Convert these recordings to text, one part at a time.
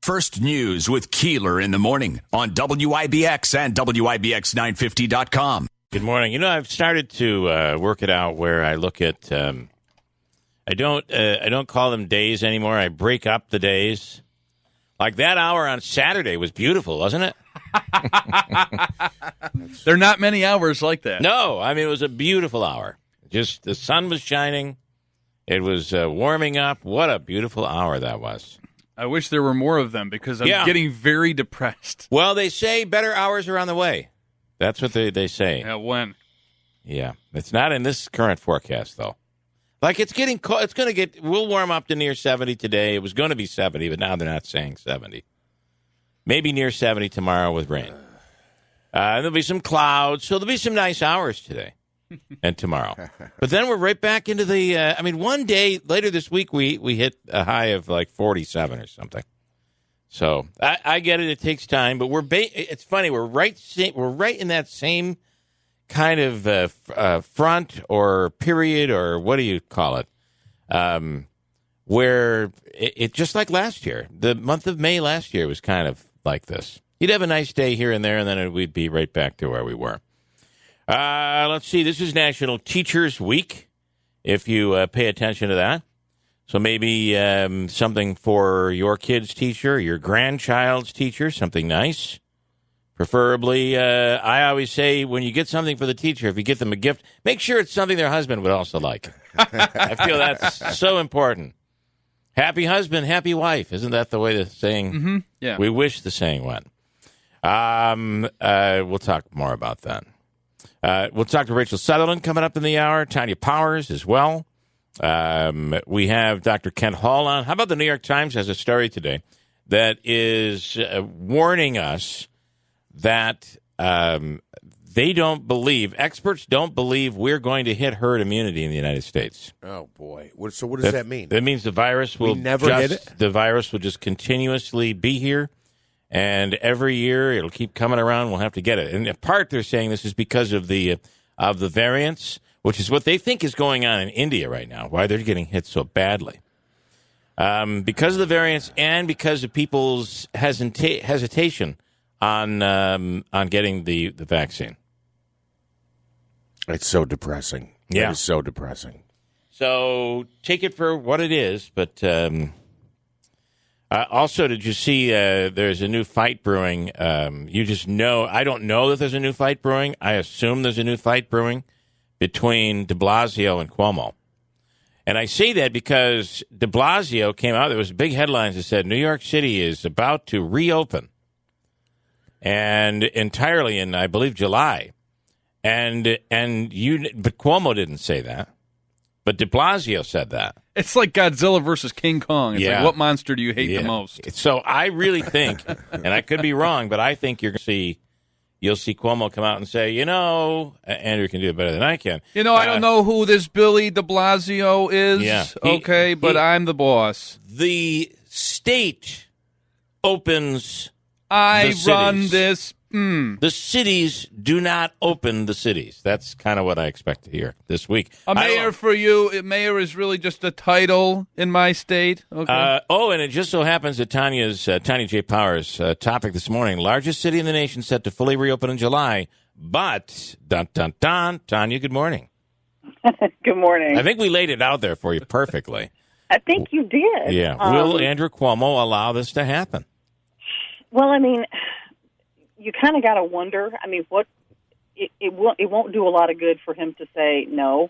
First News with Keeler in the morning on WIBX and WIBX950.com. Good morning. You know, I've started to work it out where I look at. I don't call them days anymore. I break up the days. Like that hour on Saturday was beautiful, wasn't it? There are not many hours like that. No, I mean, it was a beautiful hour. Just the sun was shining. It was warming up. What a beautiful hour that was. I wish there were more of them because I'm getting very depressed. Well, they say better hours are on the way. That's what they say. Yeah, when? Yeah. It's not in this current forecast, though. Like, it's getting cold. It's going to we'll warm up to near 70 today. It was going to be 70, but now they're not saying 70. Maybe near 70 tomorrow with rain. There'll be some clouds, so there'll be some nice hours today and tomorrow. But then we're right back into the, one day later this week, we hit a high of like 47 or something. So I get it. It takes time, but it's funny. We're right in that same kind of front or period, or what do you call it? Where it just like last year, the month of May last year was kind of like this. You'd have a nice day here and there, and then we'd be right back to where we were. Let's see. This is National Teachers Week, if you pay attention to that. So maybe something for your kid's teacher, your grandchild's teacher, something nice. Preferably, I always say when you get something for the teacher, if you get them a gift, make sure it's something their husband would also like. I feel that's so important. Happy husband, happy wife. Isn't that the way the saying? Mm-hmm. Yeah. We wish the saying went. We'll talk more about that. We'll talk to Rachel Sutherland coming up in the hour. Tanya Powers as well. We have Dr. Kent Hall on. How about the New York Times has a story today that is warning us that experts don't believe we're going to hit herd immunity in the United States. Oh, boy. So what does that mean? That means the virus will the virus will just continuously be here, and every year it'll keep coming around. We'll have to get it. And in part, they're saying this is because of the variants, which is what they think is going on in India right now, why they're getting hit so badly. Because of the variants and because of people's hesitation on getting the vaccine. It's so depressing. Yeah. It is so depressing. So take it for what it is. But also, did you see there's a new fight brewing? You just know. I don't know that there's a new fight brewing. I assume there's a new fight brewing between de Blasio and Cuomo. And I say that because de Blasio came out. There was big headlines that said New York City is about to reopen. And entirely in, I believe, July. But Cuomo didn't say that. But de Blasio said that. It's like Godzilla versus King Kong. It's like, what monster do you hate the most? So I really think, and I could be wrong, but I think you'll see Cuomo come out and say, Andrew can do it better than I can. I don't know who this Billy de Blasio is. Yeah, but I'm the boss. The state opens. I run this. The cities do not open the cities. That's kind of what I expect to hear this week. A mayor for you. Mayor is really just a title in my state. Okay. And it just so happens that Tanya J. Powers' topic this morning, largest city in the nation set to fully reopen in July. But, dun, dun, dun, Tanya, good morning. Good morning. I think we laid it out there for you perfectly. I think you did. Yeah. Will Andrew Cuomo allow this to happen? Well, you kind of got to wonder. What it won't do a lot of good for him to say no.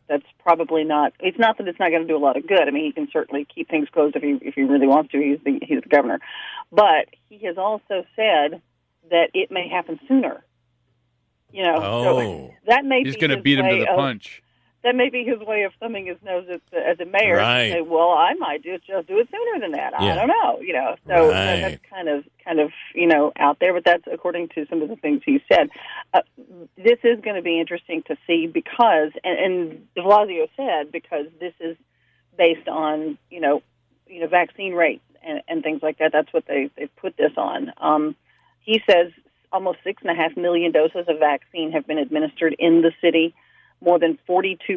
That's probably not. It's not that it's not going to do a lot of good. He can certainly keep things closed if he really wants to. He's the governor, but he has also said that it may happen sooner. So that may he's going to beat him to the punch. That may be his way of thumbing his nose at the mayor right. and say, "Well, I might just do it sooner than that." Yeah. I don't know, So right. that's kind of out there, but that's according to some of the things he said. This is going to be interesting to see because, and de Blasio said, because this is based on vaccine rates and things like that. That's what they've put this on. He says almost 6.5 million doses of vaccine have been administered in the city. More than 42%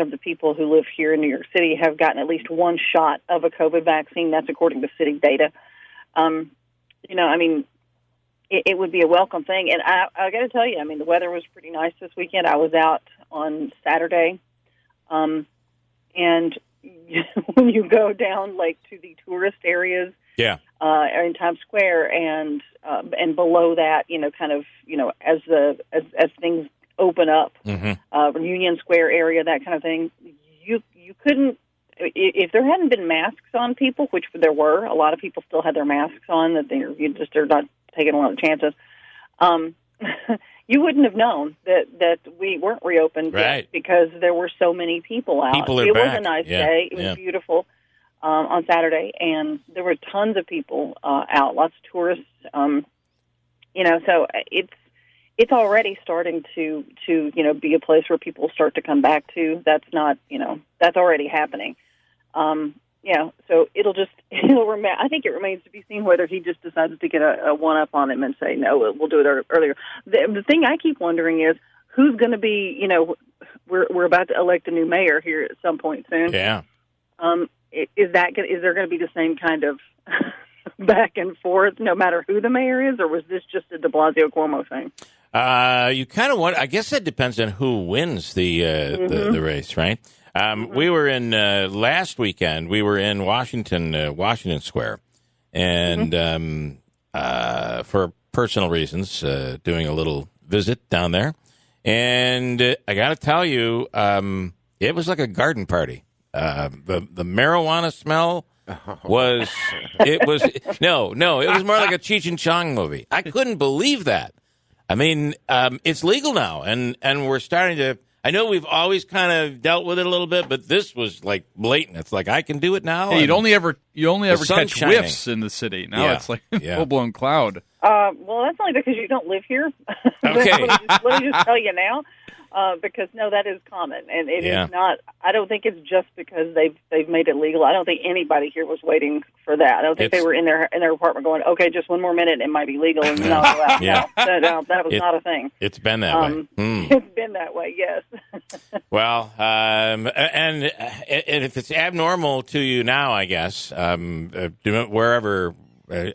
of the people who live here in New York City have gotten at least one shot of a COVID vaccine. That's according to city data. I mean, it would be a welcome thing. And I got to tell you, I mean, the weather was pretty nice this weekend. I was out on Saturday, and when you go down like to the tourist areas, in Times Square, and below that, kind of, as things open up, Union Square area, that kind of thing, you couldn't, if there hadn't been masks on people, which there were, a lot of people still had their masks on, that they're not taking a lot of chances. You wouldn't have known that we weren't reopened yet because there were so many people out. It was a nice day. It was beautiful on Saturday, and there were tons of people out, lots of tourists. So it's already starting to be a place where people start to come back to. That's already happening. So I think it remains to be seen whether he just decides to get a one-up on him and say, no, we'll do it earlier. The thing I keep wondering is who's going to be, we're about to elect a new mayor here at some point soon. Yeah. Is there going to be the same kind of back and forth no matter who the mayor is, or was this just a de Blasio Cuomo thing? You kind of want, I guess that depends on who wins the race, right? We were in last weekend. We were in Washington Square, and for personal reasons, doing a little visit down there. And I got to tell you, it was like a garden party. The marijuana smell was it was more like a Cheech and Chong movie. I couldn't believe that. I mean, it's legal now, and we're starting to. I know we've always kind of dealt with it a little bit, but this was like blatant. It's like I can do it now. Hey, you only ever catch whiffs in the city. Now it's like full blown cloud. Well, that's only because you don't live here. Okay. let me just tell you now, because that is common, and it is not. I don't think it's just because they've made it legal. I don't think anybody here was waiting for that. I don't think they were in their apartment going, okay, just one more minute, it might be legal, and not allowed. That was not a thing. It's been that way. It's been that way, yes. Well, and if it's abnormal to you now, I guess wherever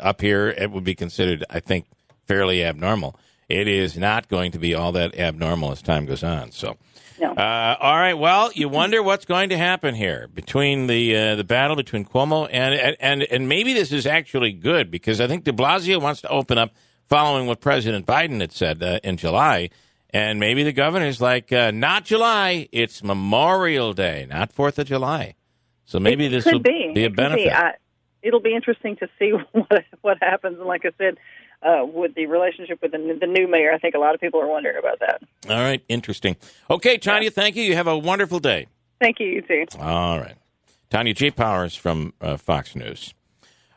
up here, it would be considered, I think, fairly abnormal. It is not going to be all that abnormal as time goes on. So, no. All right. Well, you wonder what's going to happen here between the battle between Cuomo and maybe this is actually good because I think de Blasio wants to open up following what President Biden had said in July, and maybe the governor's like, not July, it's Memorial Day, not 4th of July. So maybe this will be a benefit. It'll be interesting to see what happens. And like I said, with the relationship with the new mayor, I think a lot of people are wondering about that. All right. Interesting. Okay, Tanya, thank you. You have a wonderful day. Thank you. You too. All right. Tanya J. Powers from Fox News.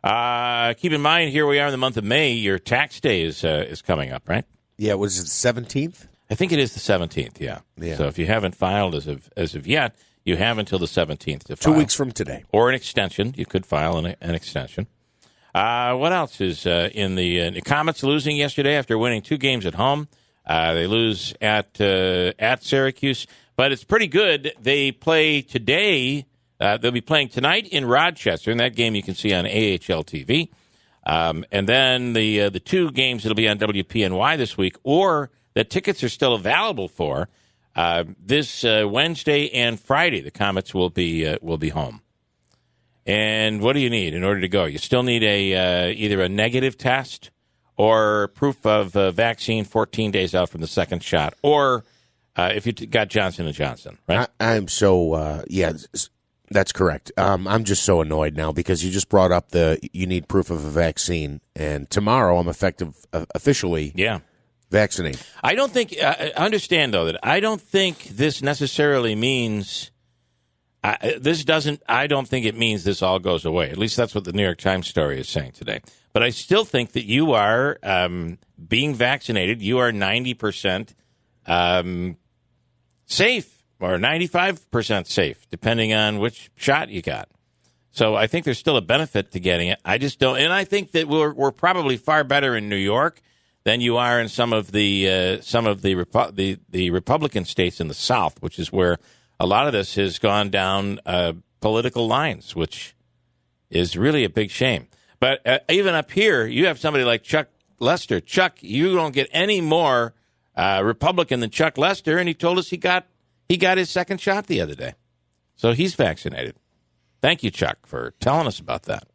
Keep in mind, here we are in the month of May. Your tax day is coming up, right? Yeah, was it the 17th? I think it is the 17th, yeah. So if you haven't filed as of yet, you have until the 17th to file. 2 weeks from today. Or an extension. You could file an extension. What else is in the Comets losing yesterday after winning 2 games at home? They lose at Syracuse, but it's pretty good. They play today. They'll be playing tonight in Rochester, and that game you can see on AHL TV. And then the 2 games that'll be on WPNY this week, or the tickets are still available for this Wednesday and Friday. The Comets will be home. And what do you need in order to go? You still need either a negative test or proof of vaccine 14 days out from the second shot, or if you got Johnson & Johnson, right? I'm so, that's correct. I'm just so annoyed now because you just brought up you need proof of a vaccine, and tomorrow I'm officially vaccinated. I don't think, understand though, that I don't think this necessarily means... I don't think it means this all goes away. At least that's what the New York Times story is saying today. But I still think that you are being vaccinated. You are 90% safe or 95% safe, depending on which shot you got. So I think there's still a benefit to getting it. I just don't, and I think that we're probably far better in New York than you are in some of the Republican states in the South, which is where a lot of this has gone down political lines, which is really a big shame. But even up here, you have somebody like Chuck Lester. Chuck, you don't get any more Republican than Chuck Lester, and he told us he got his second shot the other day. So he's vaccinated. Thank you, Chuck, for telling us about that.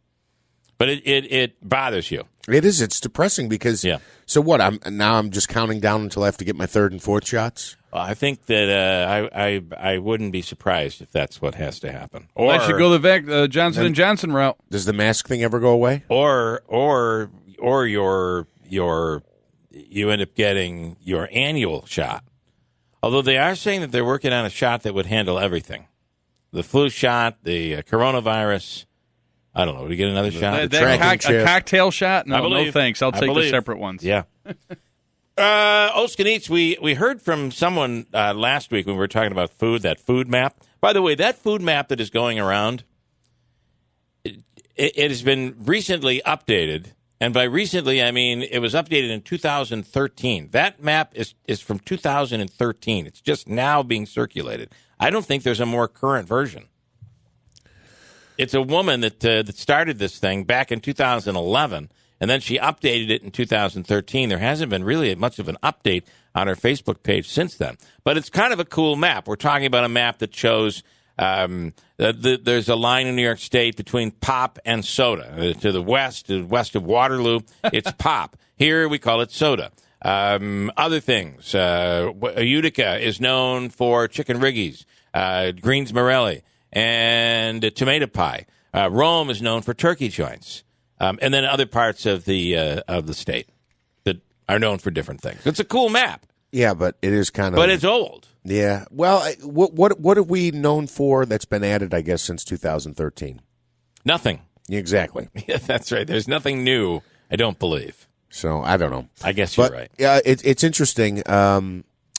But it bothers you. It is. It's depressing because. Yeah. So what? I'm just counting down until I have to get my third and fourth shots. I think that I wouldn't be surprised if that's what has to happen. Or I should go the Johnson & Johnson route. Does the mask thing ever go away? Or you end up getting your annual shot. Although they are saying that they're working on a shot that would handle everything. The flu shot, the coronavirus. I don't know. Do we get another shot? A cocktail shot? No, thanks. I'll take the separate ones. Yeah. Oskin Eats, we heard from someone last week when we were talking about food, that food map. By the way, that food map that is going around, it has been recently updated. And by recently, I mean it was updated in 2013. That map is from 2013. It's just now being circulated. I don't think there's a more current version. It's a woman that started this thing back in 2011, and then she updated it in 2013. There hasn't been really much of an update on her Facebook page since then. But it's kind of a cool map. We're talking about a map that shows there's a line in New York State between pop and soda. To the west of Waterloo, it's pop. Here we call it soda. Other things. Utica is known for chicken riggies, greens Morelli, and tomato pie. Rome is known for turkey joints, and then other parts of the state that are known for different things. It's a cool map. Yeah, but it is kind of. But it's old. Yeah. Well, what are we known for that's been added, I guess, since 2013? Nothing. Exactly. Yeah, that's right. There's nothing new, I don't believe. So I don't know. I guess you're right. Yeah, it's interesting.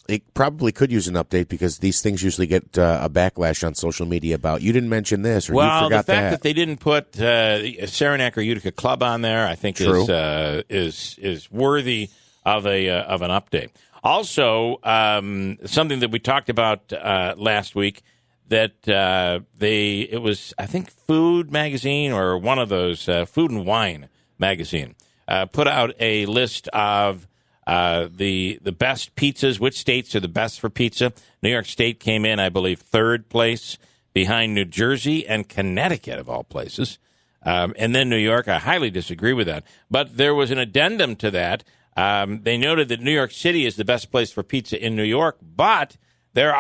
It probably could use an update because these things usually get a backlash on social media about you didn't mention this or you forgot that. Well, the fact that they didn't put Saranac or Utica Club on there, I think is worthy of an update. Also, something that we talked about last week that it was I think Food Magazine or one of those Food and Wine magazine put out a list of the best pizzas, which states are the best for pizza. New York State came in, I believe, third place behind New Jersey and Connecticut, of all places. And then New York, I highly disagree with that. But there was an addendum to that. They noted that New York City is the best place for pizza in New York, but there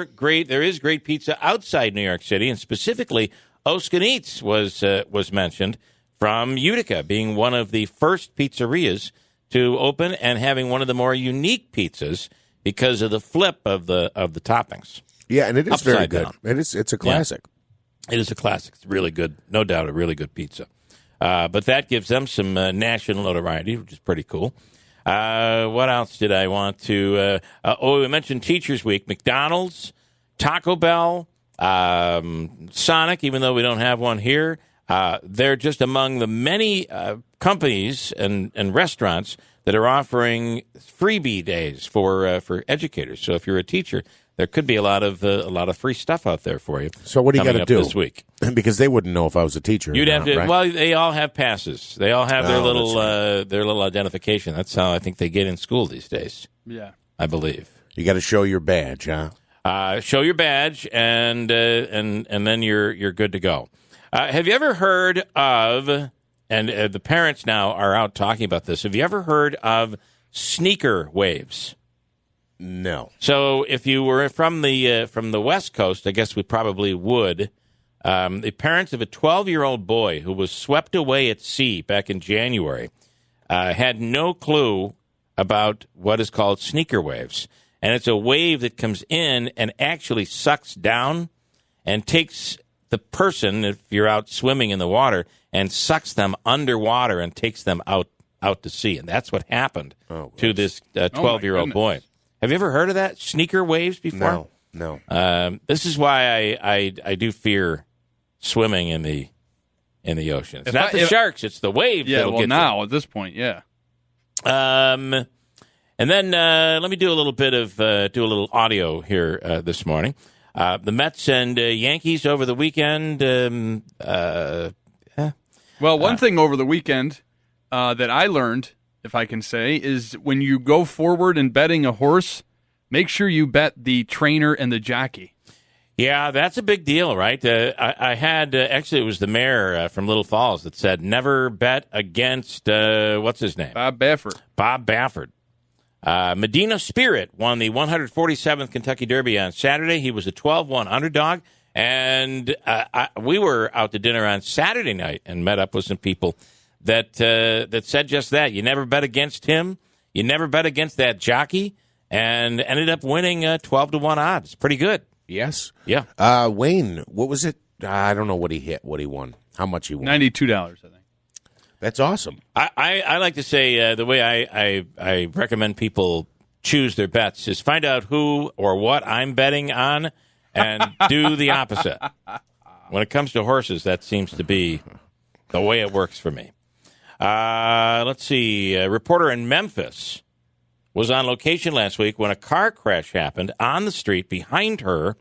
is great pizza outside New York City, and specifically Oskin Eats was mentioned from Utica, being one of the first pizzerias to open and having one of the more unique pizzas because of the flip of the toppings. Yeah, and it is Upside very good. down. It's a classic. Yeah. It is a classic. It's really good, no doubt, a really good pizza. But that gives them some national notoriety, which is pretty cool. What else did I want to? We mentioned Teachers Week. McDonald's, Taco Bell, Sonic, even though we don't have one here. They're just among the many companies and restaurants that are offering freebie days for educators. So if you're a teacher, there could be a lot of free stuff out there for you. So what do you got to do this week? Because they wouldn't know if I was a teacher. You'd have to. Right? Well, they all have passes. They all have their little identification. That's how I think they get in school these days. Yeah, I believe you got to show your badge, huh? Show your badge, and then you're good to go. Have you ever heard of? And the parents now are out talking about this. Have you ever heard of sneaker waves? No. So if you were from the West Coast, I guess we probably would. The parents of a 12-year-old boy who was swept away at sea back in January had no clue about what is called sneaker waves. And it's a wave that comes in and actually sucks down and takes the person, if you're out swimming in the water, and sucks them underwater and takes them out to sea. And that's what happened to this 12-year-old boy. Have you ever heard of that? Sneaker waves before? No. This is why I do fear swimming in the ocean. It's not the sharks; it's the waves. Yeah. That'll Well, get now you. At this point, yeah. And then let me do a little bit of do a little audio here this morning. The Mets and Yankees over the weekend. Well, one thing over the weekend that I learned, if I can say, is when you go forward in betting a horse, make sure you bet the trainer and the jockey. Yeah, that's a big deal, right? I had, actually, it was the mayor from Little Falls that said, never bet against, what's his name? Bob Baffert. Medina Spirit won the 147th Kentucky Derby on Saturday. He was a 12-1 underdog. And we were out to dinner on Saturday night and met up with some people that said just that. You never bet against him. You never bet against that jockey. And ended up winning 12-1 odds. Pretty good. Yes. Yeah. Wayne, what was it? I don't know what he won. How much he won? $92, I think. That's awesome. I like to say the way I recommend people choose their bets is find out who or what I'm betting on and do the opposite. When it comes to horses, that seems to be the way it works for me. Let's see. A reporter in Memphis was on location last week when a car crash happened on the street behind her.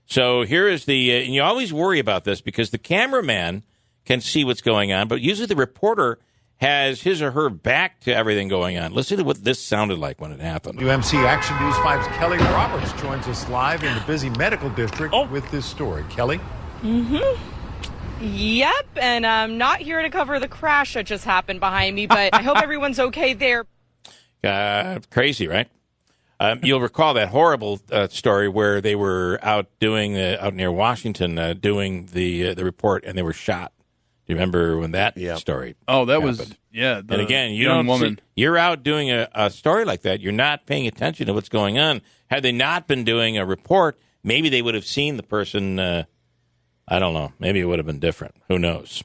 So here is the, and you always worry about this because the cameraman can see what's going on, but usually the reporter has his or her back to everything going on. Listen to what this sounded like when it happened. UMC Action News 5's Kelly Roberts joins us live in the busy medical district with this story. Kelly? Yep, and I'm not here to cover the crash that just happened behind me, but I hope everyone's okay there. Crazy, right? You'll recall that horrible story where they were out near Washington doing the report, and they were shot. Do you remember when that story? Oh, that happened? Was and again, woman. You're out doing a story like that. You're not paying attention to what's going on. Had they not been doing a report, maybe they would have seen the person. I don't know. Maybe it would have been different. Who knows?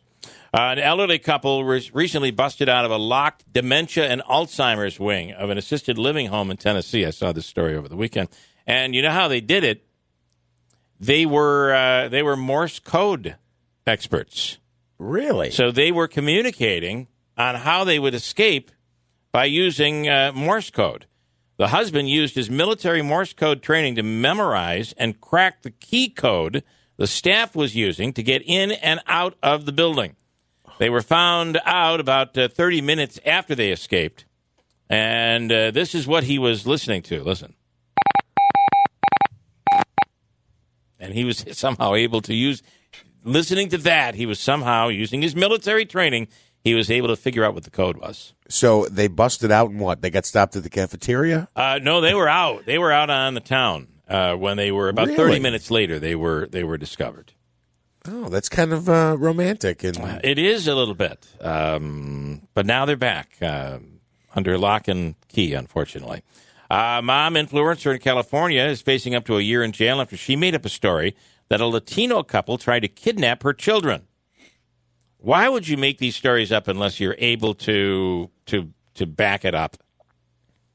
An elderly couple recently busted out of a locked dementia and Alzheimer's wing of an assisted living home in Tennessee. I saw this story over the weekend. And you know how they did it? They were Morse code experts. Really? So they were communicating on how they would escape by using Morse code. The husband used his military Morse code training to memorize and crack the key code the staff was using to get in and out of the building. They were found out about 30 minutes after they escaped, and this is what he was listening to. Listen. And he was somehow able to listening to that, he was somehow, using his military training, he was able to figure out what the code was. So they busted out and what? They got stopped at the cafeteria? No, they were out. They were out on the town when they were about 30 minutes later. They were discovered. Oh, that's kind of romantic. And it is a little bit. But now they're back under lock and key, unfortunately. Mom influencer in California is facing up to a year in jail after she made up a story that a Latino couple tried to kidnap her children. Why would you make these stories up unless you're able to back it up?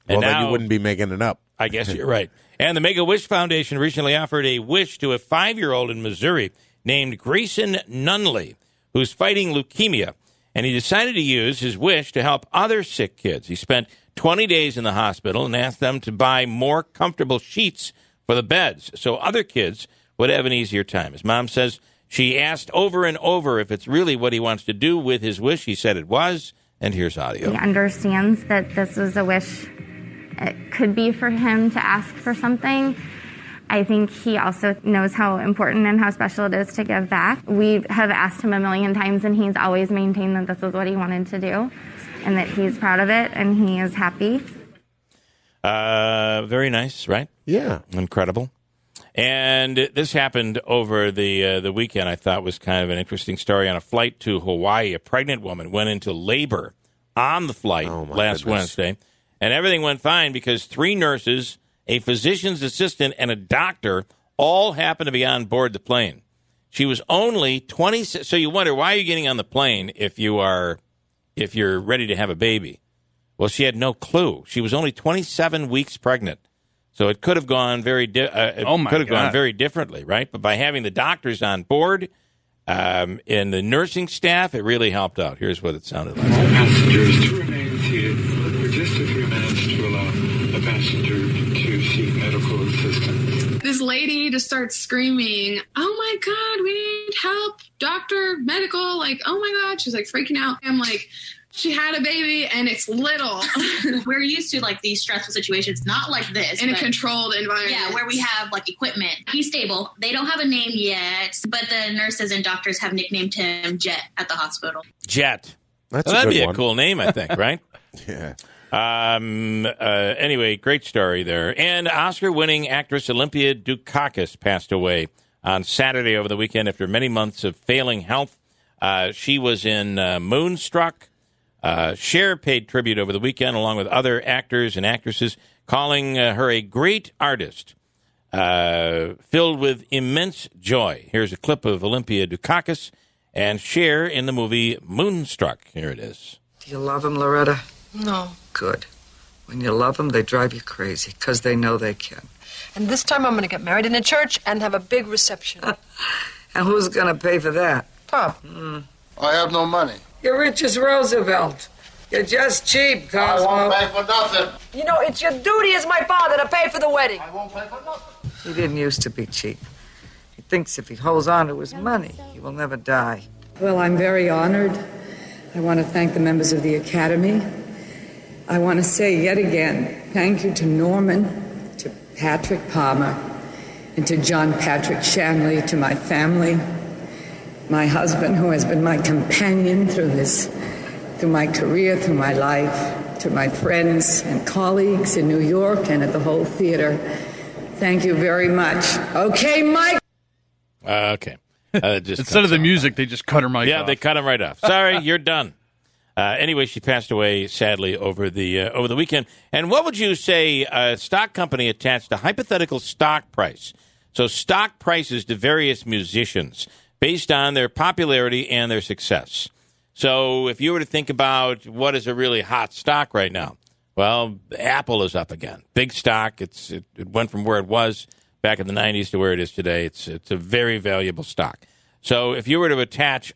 And then you wouldn't be making it up. I guess you're right. And the Make-A-Wish Foundation recently offered a wish to a 5-year-old in Missouri named Grayson Nunley, who's fighting leukemia. And he decided to use his wish to help other sick kids. He spent 20 days in the hospital and asked them to buy more comfortable sheets for the beds so other kids would have an easier time. His mom says she asked over and over if it's really what he wants to do with his wish. He said it was, and here's audio. He understands that this was a wish. It could be for him to ask for something. I think he also knows how important and how special it is to give back. We have asked him a million times, and he's always maintained that this is what he wanted to do and that he's proud of it and he is happy. Very nice, right? Yeah. Incredible. And this happened over the weekend. I thought was kind of an interesting story. On a flight to Hawaii, a pregnant woman went into labor on the flight last Wednesday, and everything went fine because 3 nurses, a physician's assistant, and a doctor all happened to be on board the plane. She was only 20. So you wonder, why are you getting on the plane if you're ready to have a baby? Well, she had no clue. She was only 27 weeks pregnant. So it could have gone very gone very differently, right? But by having the doctors on board and the nursing staff, it really helped out. Here's what it sounded like. All passengers to remain seated for just a few minutes to allow a passenger to seek medical assistance. This lady just starts screaming, "Oh my God, we need help, doctor, medical," like, "Oh my God." She's like freaking out. I'm like, she had a baby and it's little. We're used to like these stressful situations, not like this. In a controlled environment. Yeah, where we have like equipment. He's stable. They don't have a name yet, but the nurses and doctors have nicknamed him Jet at the hospital. Jet. That'd be one. a cool name, I think, right? Yeah. Anyway, great story there. And Oscar-winning actress Olympia Dukakis passed away on Saturday over the weekend after many months of failing health. She was in Moonstruck. Cher paid tribute over the weekend along with other actors and actresses, calling her a great artist filled with immense joy. Here's a clip of Olympia Dukakis and Cher in the movie Moonstruck. Here it is. Do you love him, Loretta? No. Good. When you love them, they drive you crazy because they know they can. And this time I'm going to get married in a church and have a big reception. And who's going to pay for that? Pop. I have no money. You're rich as Roosevelt. You're just cheap, Cosmo. I won't pay for nothing. You know, it's your duty as my father to pay for the wedding. I won't pay for nothing. He didn't used to be cheap. He thinks if he holds on to his money, he will never die. Well, I'm very honored. I want to thank the members of the Academy. I want to say yet again, thank you to Norman, to Patrick Palmer, and to John Patrick Shanley, to my family, my husband, who has been my companion through my career, through my life, to my friends and colleagues in New York and at the whole theater. Thank you very much. Okay, Mike? Okay. Instead of the music, they just cut her mic off. Yeah, they cut him right off. Sorry, you're done. Anyway, she passed away, sadly, over the weekend. And what would you say a stock company attached a hypothetical stock price? So stock prices to various musicians based on their popularity and their success. So if you were to think about what is a really hot stock right now, well, Apple is up again. Big stock. It went from where it was back in the 90s to where it is today. It's a very valuable stock. So if you were to attach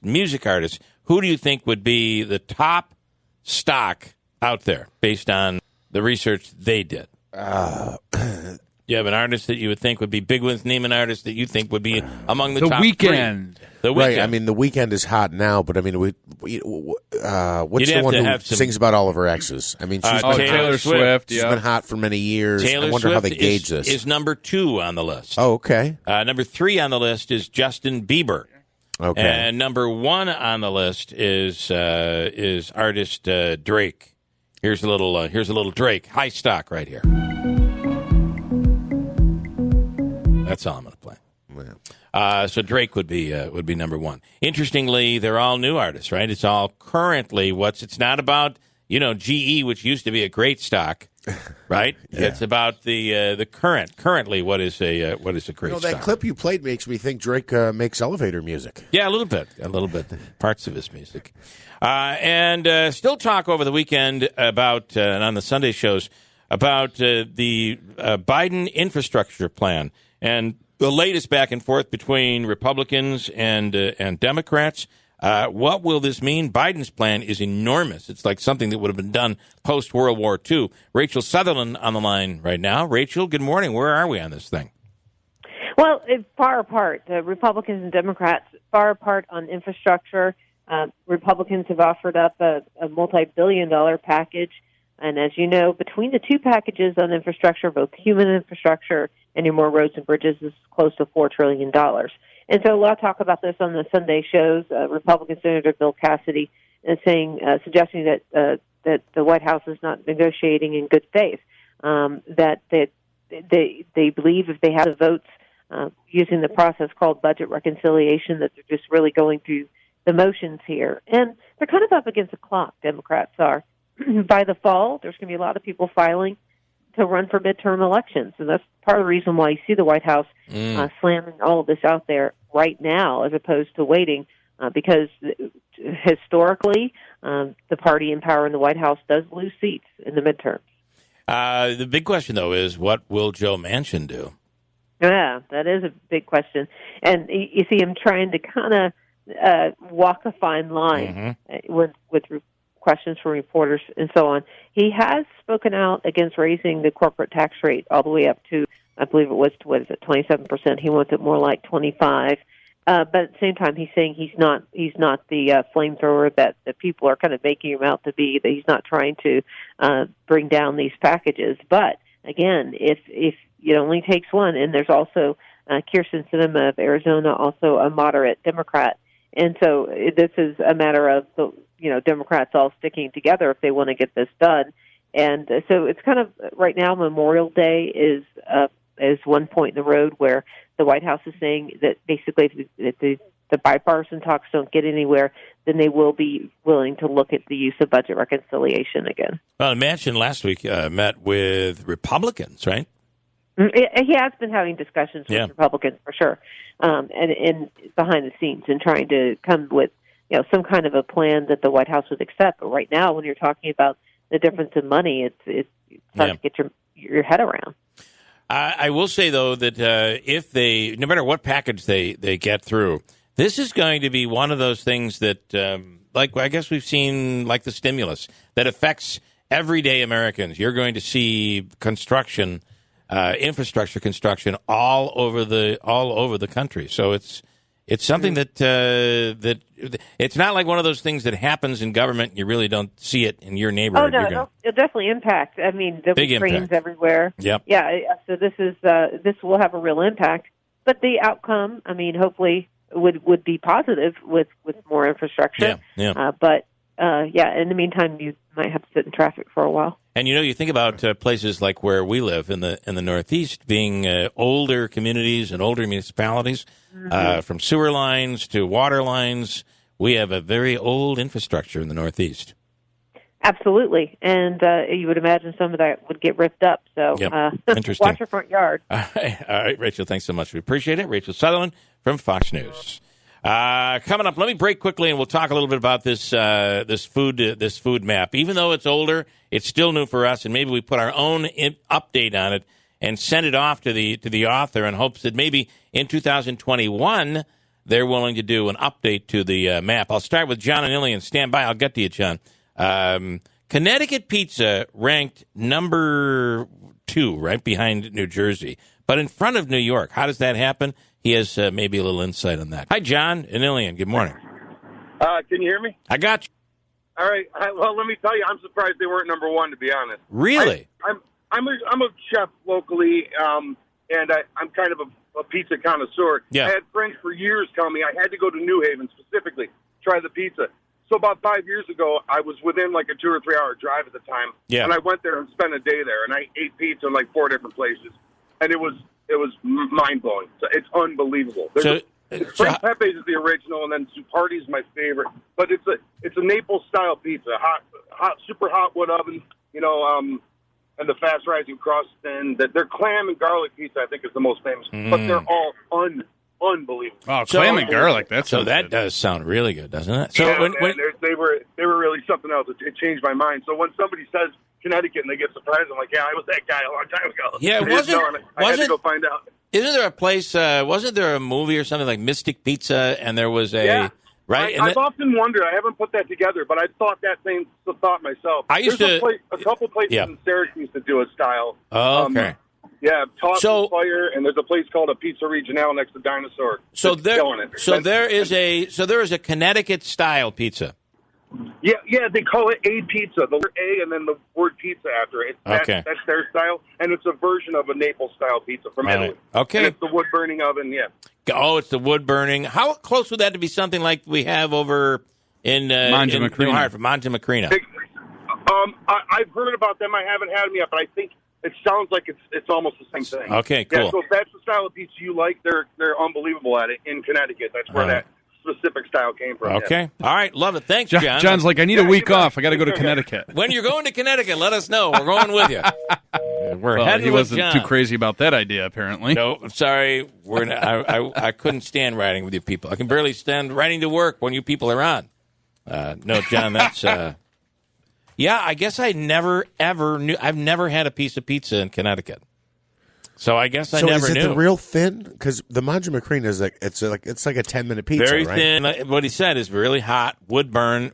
music artists, who do you think would be the top stock out there based on the research they did? You have an artist that you would think would be big ones. Name an artist that you think would be among the top Weeknd. Three. The Weeknd. Right. I mean, The Weeknd is hot now, but I mean, what's the one who sings about all of her exes? I mean, she's been Taylor Swift. She's been hot for many years. Taylor I wonder Swift how they gauge this. Is number 2 on the list. Oh, okay. Number 3 on the list is Justin Bieber. Okay. And number 1 on the list is artist Drake. Here's a little Drake. High stock right here. That's all I'm going to play. Yeah. So Drake would be number 1. Interestingly, they're all new artists, right? It's all currently it's not about GE, which used to be a great stock, right? Yeah. It's about the currently what is a great stock. That clip you played makes me think Drake makes elevator music. Yeah, a little bit. Parts of his music, and still talk over the weekend about and on the Sunday shows about the Biden infrastructure plan. And the latest back and forth between Republicans and Democrats. What will this mean? Biden's plan is enormous. It's like something that would have been done post-World War II. Rachel Sutherland on the line right now. Rachel, good morning. Where are we on this thing? Well, it's far apart. Republicans and Democrats far apart on infrastructure. Republicans have offered up a multi-billion-dollar package. And as you know, between the two packages on infrastructure, both human infrastructure and your more roads and bridges, is close to $4 trillion. And so a lot of talk about this on the Sunday shows. Republican Senator Bill Cassidy is suggesting that the White House is not negotiating in good faith, that they believe if they have the votes using the process called budget reconciliation, that they're just really going through the motions here. And they're kind of up against the clock, Democrats are. By the fall, there's going to be a lot of people to run for midterm elections. And that's part of the reason why you see the White House slamming all of this out there right now as opposed to waiting, because historically the party in power in the White House does lose seats in the midterms. The big question, though, is what will Joe Manchin do? Yeah, that is a big question. And you see him trying to kind of walk a fine line with questions from reporters and so on. He has spoken out against raising the corporate tax rate all the way up to, I believe it was, 27%. He wants it more like 25%. But at the same time, he's saying he's not the flamethrower that the people are kind of making him out to be, that he's not trying to bring down these packages. But, again, if it only takes one, and there's also Kirsten Sinema of Arizona, also a moderate Democrat. And so this is a matter of, Democrats all sticking together if they want to get this done. And so it's kind of, right now, Memorial Day is one point in the road where the White House is saying that basically if the bipartisan talks don't get anywhere, then they will be willing to look at the use of budget reconciliation again. Well, Manchin last week met with Republicans, right? He has been having discussions with Republicans, for sure, and behind the scenes, and trying to come with some kind of a plan that the White House would accept. But right now, when you're talking about the difference in money, it's hard to get your head around. I will say, though, that if they, no matter what package they get through, this is going to be one of those things that, like I guess we've seen, like the stimulus, that affects everyday Americans. You're going to see construction, infrastructure construction all over the country. So it's something that it's not like one of those things that happens in government and you really don't see it in your neighborhood. Oh, no, it'll definitely impact. I mean, there'll be trains everywhere. Yep. Yeah, so this will have a real impact. But the outcome, I mean, hopefully would be positive with more infrastructure. Yeah. But in the meantime, you might have to sit in traffic for a while. And you think about places like where we live in the Northeast, being older communities and older municipalities, from sewer lines to water lines. We have a very old infrastructure in the Northeast. Absolutely, and you would imagine some of that would get ripped up. So Interesting. Watch your front yard. All right, Rachel, thanks so much. We appreciate it. Rachel Sutherland from Fox News. Coming up, let me break quickly, and we'll talk a little bit about this food map. Even though it's older, it's still new for us, and maybe we put our own update on it and send it off to the author in hopes that maybe in 2021 they're willing to do an update to the map. I'll start with John and Ilian. Stand by. I'll get to you, John. Connecticut pizza ranked number 2, right behind New Jersey, but in front of New York. How does that happen? He has maybe a little insight on that. Hi, John and Ilian. Good morning. Can you hear me? I got you. All right. Well, let me tell you, I'm surprised they weren't number 1, to be honest. Really? I'm a chef locally, and I'm kind of a pizza connoisseur. Yeah. I had friends for years tell me I had to go to New Haven specifically, try the pizza. So about 5 years ago, I was within like a 2 or 3 hour drive at the time, and I went there and spent a day there, and I ate pizza in like 4 different places, and it was mind blowing. So it's unbelievable. Frank Pepe's is the original, and then Zupardi's my favorite. But it's a Naples style pizza, hot, super hot wood oven, and the fast rising crust, and their clam and garlic pizza I think is the most famous. But they're all unbelievable. Oh, clam and garlic. That does sound really good, doesn't it? So they were really something else. It changed my mind. So when somebody says Connecticut and they get surprised, I'm like, yeah, I was that guy a long time ago. Yeah, I had to go find out. Isn't there a place? Wasn't there a movie or something like Mystic Pizza? And there was a right. I've often wondered. I haven't put that together, but I thought that same thought myself. There's a couple places in Syracuse that do a style. Oh, okay. Toss and Fire, and there's a place called a Pizza Regional next to Dinosaur. So there is a Connecticut style pizza. Yeah, they call it a pizza, the letter A and then the word pizza after it. That's their style, and it's a version of a Naples style pizza from Italy. Okay, and it's the wood burning oven. Yeah. Oh, it's the wood burning. How close would that be something like we have over in New Hartford, Monte Macrina? I've heard about them. I haven't had them yet, but I think it sounds like it's almost the same thing. Okay, cool. Yeah, so if that's the style of pizza you like, they're unbelievable at it in Connecticut. That's where that specific style came from. Okay. Yeah. All right. Love it. Thanks, John. John's like, I need a week off. I got to go to Connecticut. When you're going to Connecticut, let us know. We're going with you. He wasn't too crazy about that idea, apparently. No, I'm sorry. I couldn't stand riding with you people. I can barely stand riding to work when you people are on. No, John, that's... Yeah, I guess I never, ever knew. I've never had a piece of pizza in Connecticut. So I guess I never knew. So is it the real thin? Because the Monte Macrina is like it's like a 10-minute pizza, very right? thin. What he said is really hot, wood burn,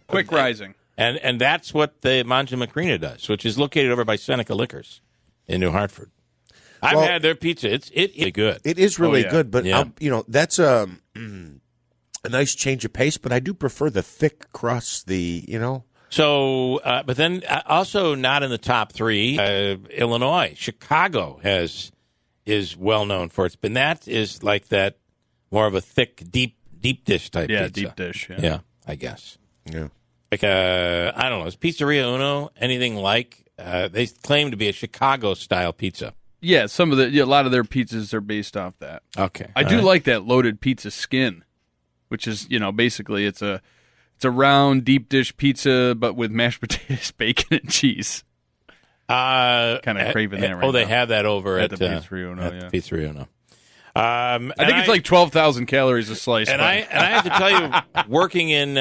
quick rising. And that's what the Manja Macrina does, which is located over by Seneca Liquors in New Hartford. I've had their pizza. It's good. It is really good, but that's a nice change of pace. But I do prefer the thick crust. So, but then also not in the top three. Illinois, Chicago is well known for it, but that is like that more of a thick, deep dish type. Yeah, pizza. deep dish. Yeah, I guess. Yeah. Like I don't know. Is Pizzeria Uno anything like? They claim to be a Chicago style pizza. Yeah, a lot of their pizzas are based off that. Okay, I do like that loaded pizza skin, which is basically it's a round deep dish pizza, but with mashed potatoes, bacon, and cheese. Kind of craving that right now. They have that over at the Pizzeria Uno. Pizzeria Uno. I think it's like 12,000 calories a slice. And I have to tell you, working in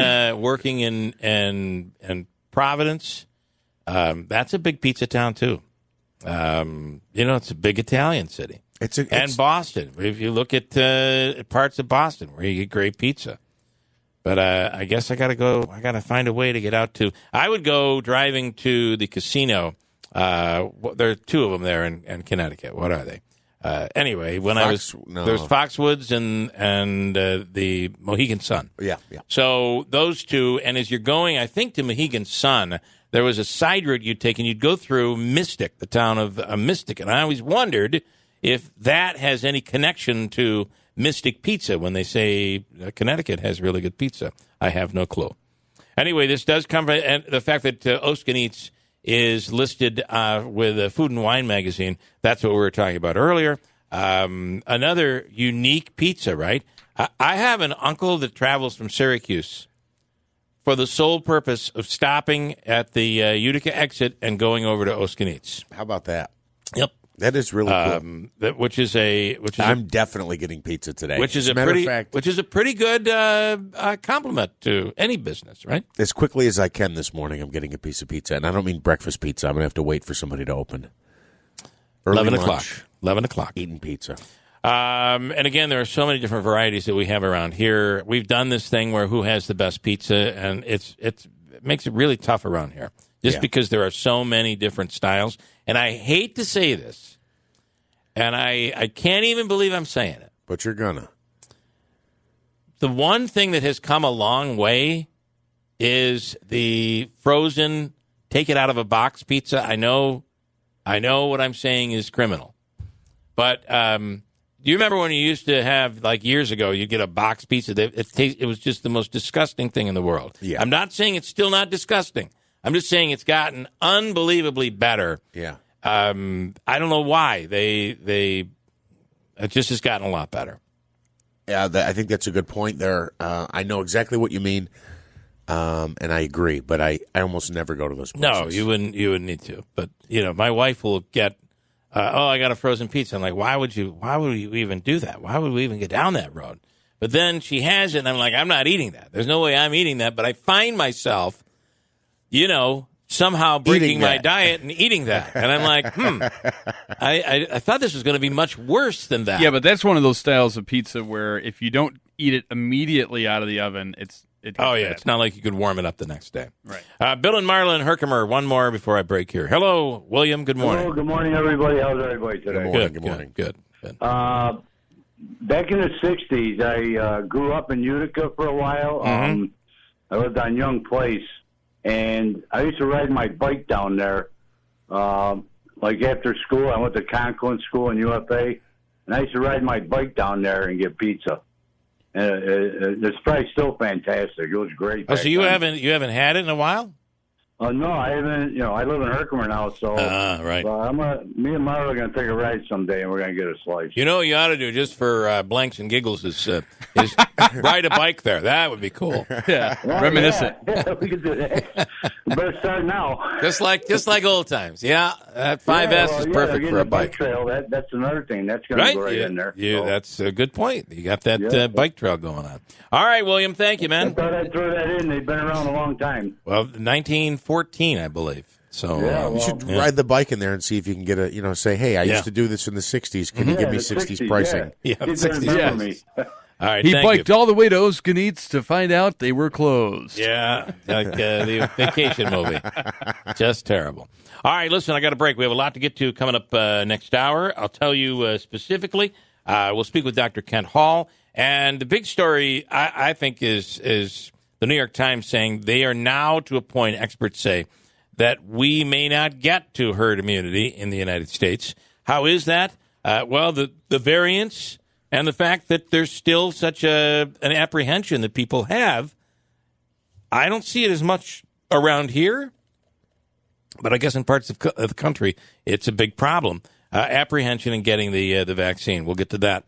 Providence, that's a big pizza town too. It's a big Italian city. And Boston. If you look at parts of Boston where you get great pizza. But I guess I got to go. I got to find a way to get out to. I would go driving to the casino. There are two of them there in Connecticut. What are they? Anyway, when there's Foxwoods and the Mohegan Sun. Yeah. So those two, and as you're going, I think to Mohegan Sun, there was a side route you'd take, and you'd go through Mystic, the town of Mystic, and I always wondered if that has any connection to Mystic Pizza when they say Connecticut has really good pizza. I have no clue. Anyway, this does come from the fact that Oskin Eats is listed with a Food and Wine magazine. That's what we were talking about earlier. Another unique pizza, right? I have an uncle that travels from Syracuse for the sole purpose of stopping at the Utica exit and going over to Oskin Eats. How about that? Yep. That is really cool. I'm definitely getting pizza today. Which is a pretty good compliment to any business, right? As quickly as I can this morning, I'm getting a piece of pizza, and I don't mean breakfast pizza. I'm going to have to wait for somebody to open. 11 o'clock. Eating pizza. And again, there are so many different varieties that we have around here. We've done this thing where who has the best pizza, and it makes it really tough around here. Because there are so many different styles. And I hate to say this, and I can't even believe I'm saying it. But you're gonna. The one thing that has come a long way is the frozen, take it out of a box pizza. I know what I'm saying is criminal. But do you remember when you used to have, like years ago, you'd get a box pizza? It was just the most disgusting thing in the world. Yeah. I'm not saying it's still not disgusting. I'm just saying it's gotten unbelievably better. Yeah. I don't know why. It just has gotten a lot better. Yeah, I think that's a good point there. I know exactly what you mean, and I agree, but I almost never go to those places. No, you wouldn't need to. But, my wife will get, I got a frozen pizza. I'm like, why would you even do that? Why would we even get down that road? But then she has it, and I'm like, I'm not eating that. There's no way I'm eating that. But I find myself, somehow breaking my diet and eating that. And I'm like, I thought this was going to be much worse than that. Yeah, but that's one of those styles of pizza where if you don't eat it immediately out of the oven, it's bad. It's not like you could warm it up the next day. Right. Bill and Marla and Herkimer, one more before I break here. Hello, William. Good morning. Hello, good morning, everybody. How's everybody today? Good morning. Good. Back in the 60s, I grew up in Utica for a while. I lived on Young Place. And I used to ride my bike down there, like after school. I went to Conklin School in UFA, and I used to ride my bike down there and get pizza. And it's probably still fantastic. It was great. Oh, so you haven't had it in a while? No, I haven't. I live in Herkimer now, so right. Me and Mara are going to take a ride someday, and we're going to get a slice. You know what you ought to do just for blanks and giggles is ride a bike there. That would be cool. Yeah, reminiscent. Yeah, we could do that. We better start now. Just like old times. Yeah, that 5S is perfect for a bike trail. That's another thing. That's going to go right in there. Yeah, that's a good point. You got that bike trail going on. All right, William. Thank you, man. I thought I'd throw that in. They've been around a long time. Well, 1914, I believe. So you should ride the bike in there and see if you can get say, hey, I used to do this in the 60s. Can you give me 60s pricing? Yeah, 60s. All right, he thank biked you. all the way to Oskanitz to find out they were closed. Yeah, like the vacation movie. Just terrible. All right, listen, I got a break. We have a lot to get to coming up next hour. I'll tell you specifically. We'll speak with Dr. Kent Hall. And the big story, I think, is the New York Times saying they are now to a point, experts say, that we may not get to herd immunity in the United States. How is that? Well, the variants and the fact that there's still such an apprehension that people have. I don't see it as much around here, but I guess in parts of the country, it's a big problem. Apprehension in getting the vaccine. We'll get to that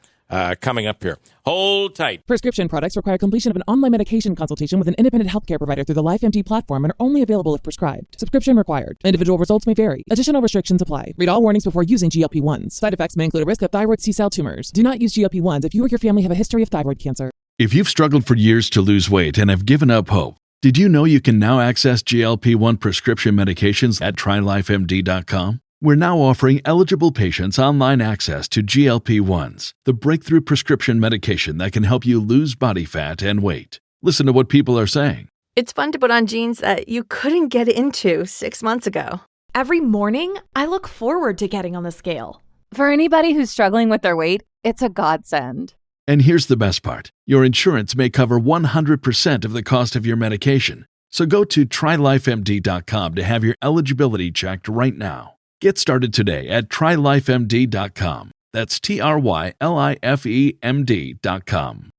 coming up here. Hold tight. Prescription products require completion of an online medication consultation with an independent healthcare provider through the LifeMD platform and are only available if prescribed. Subscription required. Individual results may vary. Additional restrictions apply. Read all warnings before using GLP-1s. Side effects may include a risk of thyroid C-cell tumors. Do not use GLP-1s if you or your family have a history of thyroid cancer. If you've struggled for years to lose weight and have given up hope, did you know you can now access GLP-1 prescription medications at TryLifeMD.com? We're now offering eligible patients online access to GLP-1s, the breakthrough prescription medication that can help you lose body fat and weight. Listen to what people are saying. It's fun to put on jeans that you couldn't get into 6 months ago. Every morning, I look forward to getting on the scale. For anybody who's struggling with their weight, it's a godsend. And here's the best part. Your insurance may cover 100% of the cost of your medication. So go to TryLifeMD.com to have your eligibility checked right now. Get started today at TryLifeMD.com. That's TryLifeMD.com.